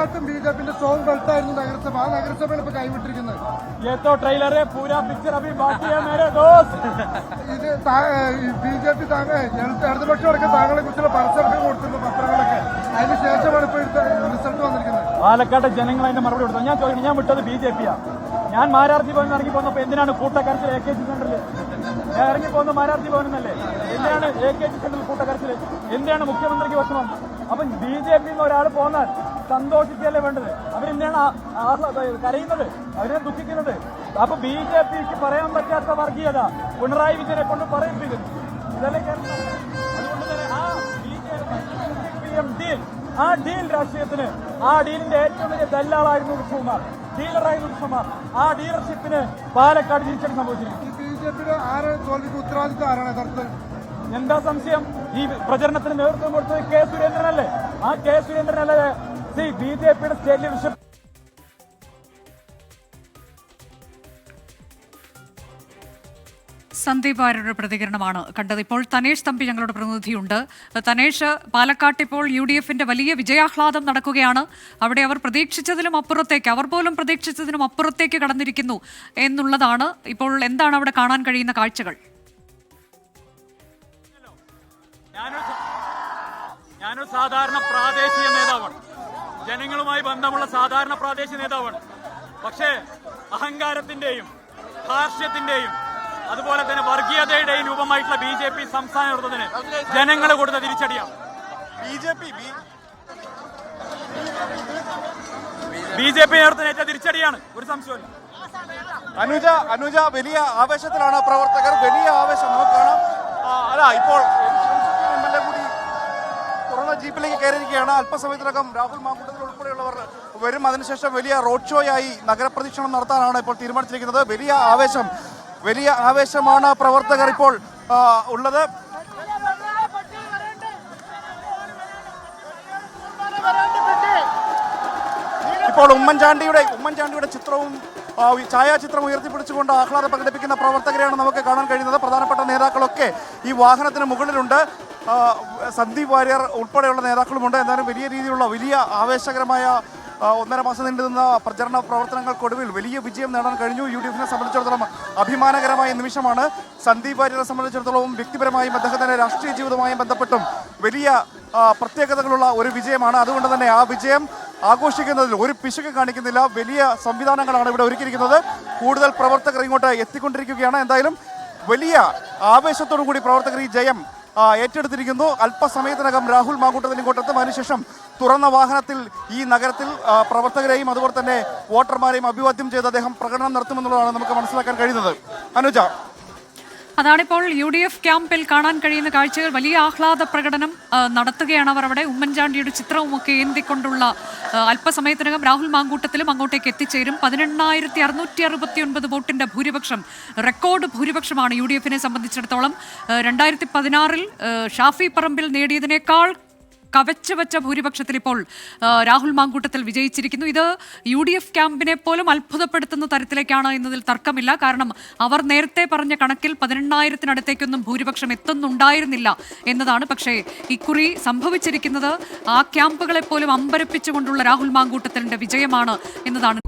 കാലത്തും ബിജെപിന്റെ സ്ട്രോങ് ബെൽറ്റായിരുന്നു നഗരസഭ. ആ നഗരസഭയാണ് ഇപ്പൊ കൈവിട്ടിരിക്കുന്നത്. ഇത് ബിജെപി ഇടതുപക്ഷം അടക്കം താങ്കളെ കുറിച്ചുള്ള പരസ്യമൊക്കെ കൊടുത്തിരുന്നു പത്രങ്ങളൊക്കെ. അതിനുശേഷമാണ് ഇപ്പൊ റിസൾട്ട് വന്നിരിക്കുന്നത്. പാലക്കാട് ജനങ്ങൾ അതിന്റെ മറുപടി കൊടുത്തു. ഞാൻ ചോദിക്കും, ഞാൻ വിട്ടത് ബിജെപിയാ. ഞാൻ മാരാർജി ഭവൻ ഇറങ്ങി പോകുന്നപ്പോ എന്തിനാണ് കൂട്ടക്കരച്ചിൽ AKG സെന്ററിൽ? ഞാൻ ഇറങ്ങി പോകുന്ന മാരാർജി ഭവൻ എന്നല്ലേ? എന്തിനാണ് AKG സെന്ററിൽ കൂട്ടക്കരച്ചിൽ? എന്തിനാണ് മുഖ്യമന്ത്രിക്ക് വിഷമം? അപ്പൊ BJP ഒരാൾ പോന്നാൽ സന്തോഷിക്കല്ലേ വേണ്ടത്? അവരെന്തിനാണ് കരയുന്നത്? അവരെ ദുഃഖിക്കുന്നത്? അപ്പൊ BJPക്ക് പറയാൻ പറ്റാത്ത വർഗീയത പിണറായി വിജയനെ കൊണ്ട് പറയിപ്പിക്കുന്നു. ഇതല്ലേ കേരളം? അതുകൊണ്ട് തന്നെ ആ BJP ഡീൽ, ആ ഡീൽ രാഷ്ട്രീയത്തിന്, ആ ഡീലിന്റെ ഏറ്റവും വലിയ ദല്ലാളായിരുന്നു കൃഷ്ണകുമാർ, ഡീലറായിരുന്നു കൃഷ്ണകുമാർ. ആ ഡീലർഷിപ്പിന് പാലക്കാട് തിരിച്ചടി സംഭവിച്ചിരിക്കുന്നു. ഈ ബിജെപിയുടെ ആരെ തോൽവിക്ക് ഉത്തരവാദിത്വം ആരാണ് യഥാർത്ഥത്തിൽ? എന്താ സംശയം? ഈ പ്രചരണത്തിന് നേതൃത്വം കൊടുത്തത് കെ സുരേന്ദ്രനല്ലേ? ആ കെ സുരേന്ദ്രനല്ലേ BJPയുടെ സ്റ്റേറ്റ് ലീഡർഷിപ്പ്? സന്ദീപ് വാര്യരുടെ പ്രതികരണമാണ് കണ്ടത്. ഇപ്പോൾ തനേഷ് തമ്പി ഞങ്ങളുടെ പ്രതിനിധിയുണ്ട്. തനേഷ്, പാലക്കാട്ട് ഇപ്പോൾ UDFന്റെ വലിയ വിജയാഹ്ലാദം നടക്കുകയാണ്. അവിടെ അവർ പ്രതീക്ഷിച്ചതിലും അപ്പുറത്തേക്ക്, അവർ പോലും പ്രതീക്ഷിച്ചതിനും അപ്പുറത്തേക്ക് കടന്നിരിക്കുന്നു എന്നുള്ളതാണ്. ഇപ്പോൾ എന്താണ് അവിടെ കാണാൻ കഴിയുന്ന കാഴ്ചകൾ? ഞാനൊരു സാധാരണ പ്രാദേശിക നേതാവാണ്, ജനങ്ങളുമായി ബന്ധമുള്ള സാധാരണ പ്രാദേശിക നേതാവാണ്. പക്ഷേ അഹങ്കാരത്തിന്റെയും ധാർഷ്ട്യത്തിന്റെയും അതുപോലെ തന്നെ വർഗീയതയുടെയും രൂപമായിട്ടുള്ള BJP സംസ്ഥാന നേതൃത്വത്തിന് ജനങ്ങൾ കൊടുത്ത തിരിച്ചടിയാണ്. BJP നേതൃത്വത്തിനേറ്റ തിരിച്ചടിയാണ്, ഒരു സംശയമില്ല. അനുജ വലിയ ആവേശത്തിലാണ് പ്രവർത്തകർ, വലിയ ആവേശം നമുക്ക് കാണാം. ഇപ്പോൾ MLA കൂടി തുറന്ന ജീപ്പിലേക്ക് കയറിയിരിക്കുകയാണ്. അല്പസമയത്തിനകം രാഹുൽ മാങ്കൂട്ടത്തിൽ ഉൾപ്പെടെയുള്ളവർ വരും. അതിനുശേഷം വലിയ റോഡ് ഷോയായി നഗരപ്രദക്ഷിണം നടത്താനാണ് ഇപ്പോൾ തീരുമാനിച്ചിരിക്കുന്നത്. വലിയ ആവേശമാണ് പ്രവർത്തകർ ഇപ്പോൾ ഉള്ളത്. ഇപ്പോൾ ഉമ്മൻചാണ്ടിയുടെ ചിത്രവും ഛായാചിത്രം ഉയർത്തിപ്പിടിച്ചുകൊണ്ട് ആഹ്ലാദം പ്രകടിപ്പിക്കുന്ന പ്രവർത്തകരെയാണ് നമുക്ക് കാണാൻ കഴിയുന്നത്. പ്രധാനപ്പെട്ട നേതാക്കളൊക്കെ ഈ വാഹനത്തിന് മുകളിലുണ്ട്. സന്ദീപ് വാര്യർ ഉൾപ്പെടെയുള്ള നേതാക്കളുമുണ്ട്. എന്നാലും വലിയ രീതിയിലുള്ള വലിയ ആവേശകരമായ 1.5 മാസം നീണ്ടുനിന്ന പ്രചരണ പ്രവർത്തനങ്ങൾക്കൊടുവിൽ വലിയ വിജയം നേടാൻ കഴിഞ്ഞു. UDFനെ സംബന്ധിച്ചിടത്തോളം അഭിമാനകരമായ നിമിഷമാണ്. സന്ദീപ് വാര്യരെ സംബന്ധിച്ചിടത്തോളം വ്യക്തിപരമായും അദ്ദേഹത്തിന്റെ രാഷ്ട്രീയ ജീവിതവുമായും ബന്ധപ്പെട്ടും വലിയ പ്രത്യേകതകളുള്ള ഒരു വിജയമാണ്. അതുകൊണ്ട് തന്നെ ആ വിജയം ആഘോഷിക്കുന്നതിൽ ഒരു പിശുക്ക് കാണിക്കുന്നില്ല. വലിയ സംവിധാനങ്ങളാണ് ഇവിടെ ഒരുക്കിയിരിക്കുന്നത്. കൂടുതൽ പ്രവർത്തകർ ഇങ്ങോട്ട് എത്തിക്കൊണ്ടിരിക്കുകയാണ്. എന്തായാലും വലിയ ആവേശത്തോടു കൂടി പ്രവർത്തകർ ഈ ജയം ഏറ്റെടുത്തിരിക്കുന്നു. അല്പസമയത്തിനകം രാഹുൽ മാങ്കൂട്ടത്തിൽ ഇങ്ങോട്ടെത്തും. അതിനുശേഷം തുറന്ന വാഹനത്തിൽ ഈ നഗരത്തിൽ പ്രവർത്തകരെയും അതുപോലെ തന്നെ വോട്ടർമാരെയും അഭിവാദ്യം ചെയ്ത് അദ്ദേഹം പ്രകടനം നടത്തുമെന്നുള്ളതാണ് നമുക്ക് മനസ്സിലാക്കാൻ കഴിയുന്നത്. അനുജ, അതാണിപ്പോൾ UDF ക്യാമ്പിൽ കാണാൻ കഴിയുന്ന കാഴ്ചകൾ. വലിയ ആഹ്ലാദ പ്രകടനം നടത്തുകയാണ് അവർ അവിടെ. ഉമ്മൻചാണ്ടിയുടെ ചിത്രവുമൊക്കെ ഏന്തിക്കൊണ്ടുള്ള അല്പസമയത്തിനകം രാഹുൽ മാങ്കൂട്ടത്തിലും അങ്ങോട്ടേക്ക് എത്തിച്ചേരും. 18,669 വോട്ടിന്റെ ഭൂരിപക്ഷം, റെക്കോർഡ് ഭൂരിപക്ഷമാണ് UDFനെ സംബന്ധിച്ചിടത്തോളം. 2016 ഷാഫി പറമ്പിൽ നേടിയതിനേക്കാൾ കവച്ചു വെച്ച ഭൂരിപക്ഷത്തിൽ ഇപ്പോൾ രാഹുൽ മാങ്കൂട്ടത്തിൽ വിജയിച്ചിരിക്കുന്നു. ഇത് UDF ക്യാമ്പിനെ പോലും അത്ഭുതപ്പെടുത്തുന്ന തരത്തിലേക്കാണ് എന്നതിൽ തർക്കമില്ല. കാരണം അവർ നേരത്തെ പറഞ്ഞ കണക്കിൽ 18,000-നടുത്തേക്കൊന്നും ഭൂരിപക്ഷം എത്തുന്നുണ്ടായിരുന്നില്ല എന്നതാണ്. പക്ഷേ ഇക്കുറി സംഭവിച്ചിരിക്കുന്നത് ആ ക്യാമ്പുകളെ പോലും അമ്പരപ്പിച്ചുകൊണ്ടുള്ള രാഹുൽ മാങ്കൂട്ടത്തിന്റെ വിജയമാണ് എന്നതാണ്.